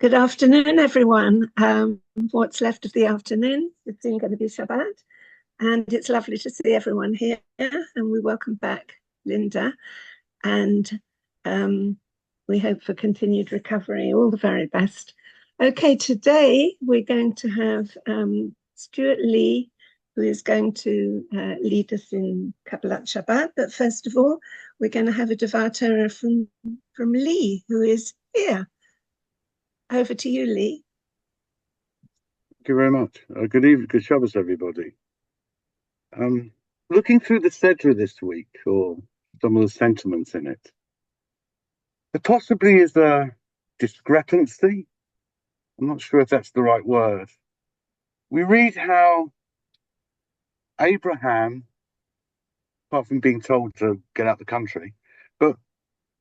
Good afternoon, everyone. What's left of the afternoon? It's soon going to be Shabbat, and it's lovely to see everyone here. And we welcome back Linda, and we hope for continued recovery. All the very best. Okay, today we're going to have Stuart Leigh, who is going to lead us in Kabbalat Shabbat. But first of all, we're going to have a Devar Torah from Leigh, who is here. Over to you, Leigh. Thank you very much. Good evening, good Shabbos, everybody. Looking through the Sedra this week, or some of the sentiments in it, there possibly is a discrepancy. I'm not sure if that's the right word. We read how Abraham, apart from being told to get out the country, but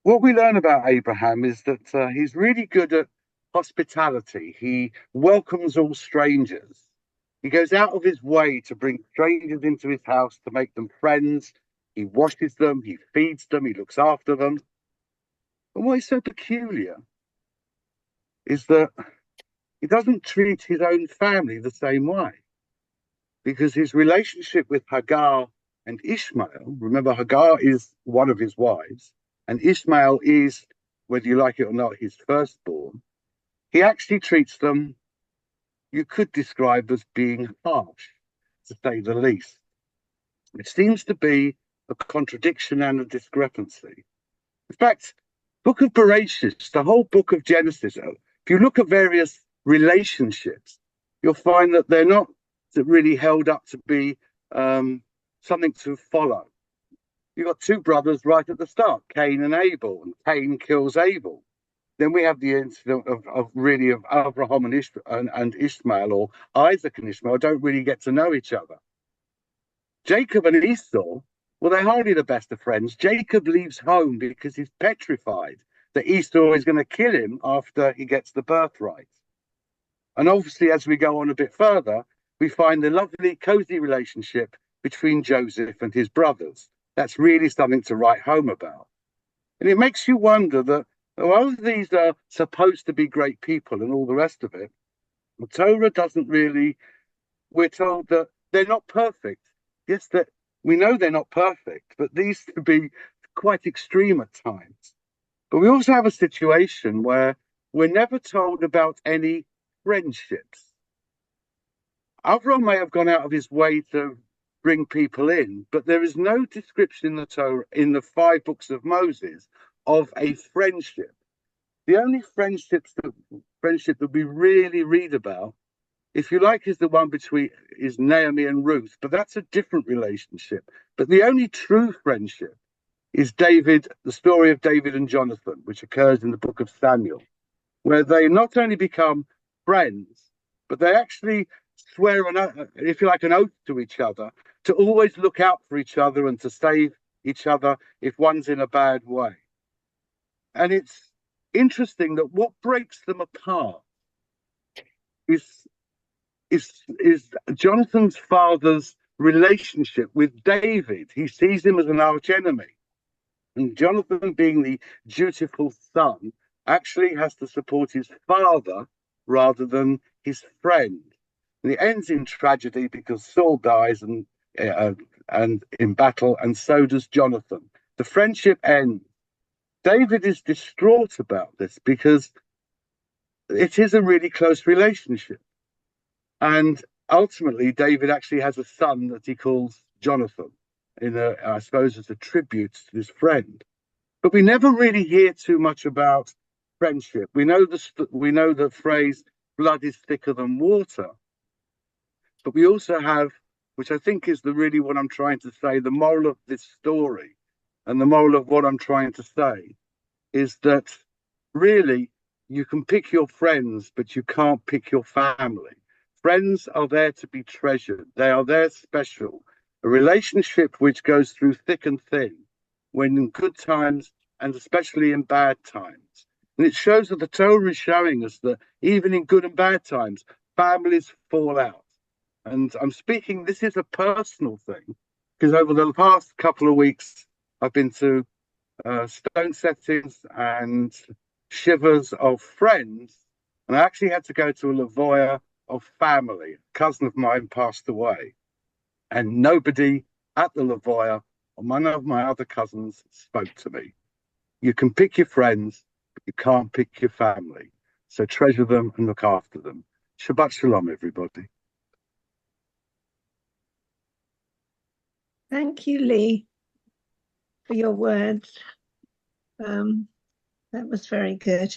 what we learn about Abraham is that he's really good at hospitality. He welcomes all strangers. He goes out of his way to bring strangers into his house, to make them friends. He washes them, he feeds them, he looks after them. And what is so peculiar is that he doesn't treat his own family the same way, because his relationship with Hagar and Ishmael, remember Hagar is one of his wives, and Ishmael is, whether you like it or not, his firstborn. He actually treats them, you could describe as being harsh, to say the least. It seems to be a contradiction and a discrepancy. In fact, Book of Bereshit, the whole book of Genesis, if you look at various relationships, you'll find that they're not really held up to be something to follow. You've got two brothers right at the start, Cain and Abel, and Cain kills Abel. Then we have the incident of Abraham and Ishmael, or Isaac and Ishmael, don't really get to know each other. Jacob and Esau, well, they're hardly the best of friends. Jacob leaves home because he's petrified that Esau is going to kill him after he gets the birthright. And obviously, as we go on a bit further, we find the lovely, cozy relationship between Joseph and his brothers. That's really something to write home about. And it makes you wonder that while these are supposed to be great people and all the rest of it, the Torah doesn't really, we're told that they're not perfect. Yes, that we know they're not perfect, but these can be quite extreme at times. But we also have a situation where we're never told about any friendships. Avram may have gone out of his way to bring people in, but there is no description in the Torah, in the 5 books of Moses, of a friendship. The only friendship that we really read about, if you like, is the one between Naomi and Ruth, but that's a different relationship. But the only true friendship is David, the story of David and Jonathan, which occurs in the book of Samuel, where they not only become friends, but they actually swear if you like, an oath to each other to always look out for each other and to save each other if one's in a bad way. And it's interesting that what breaks them apart is Jonathan's father's relationship with David. He sees him as an arch enemy. And Jonathan, being the dutiful son, actually has to support his father rather than his friend. And it ends in tragedy because Saul dies and in battle, and so does Jonathan. The friendship ends. David is distraught about this because it is a really close relationship. And ultimately, David actually has a son that he calls Jonathan, I suppose, as a tribute to his friend. But we never really hear too much about friendship. We know the phrase "blood is thicker than water," but we also have, which I think is really what I'm trying to say, the moral of this story, and the moral of what I'm trying to say is that really you can pick your friends, but you can't pick your family. Friends are there to be treasured. They are there special. A relationship which goes through thick and thin, when in good times and especially in bad times. And it shows that the Torah is showing us that even in good and bad times, families fall out. And I'm speaking, this is a personal thing, because over the past couple of weeks, I've been to stone settings and shivers of friends And I actually had to go to a lavoya of family. A cousin of mine passed away, and nobody at the lavoya or one of my other cousins spoke to me. You can pick your friends, but you can't pick your family. So treasure them and look after them. Shabbat shalom, everybody. Thank you, Leigh, for your words. That was very good.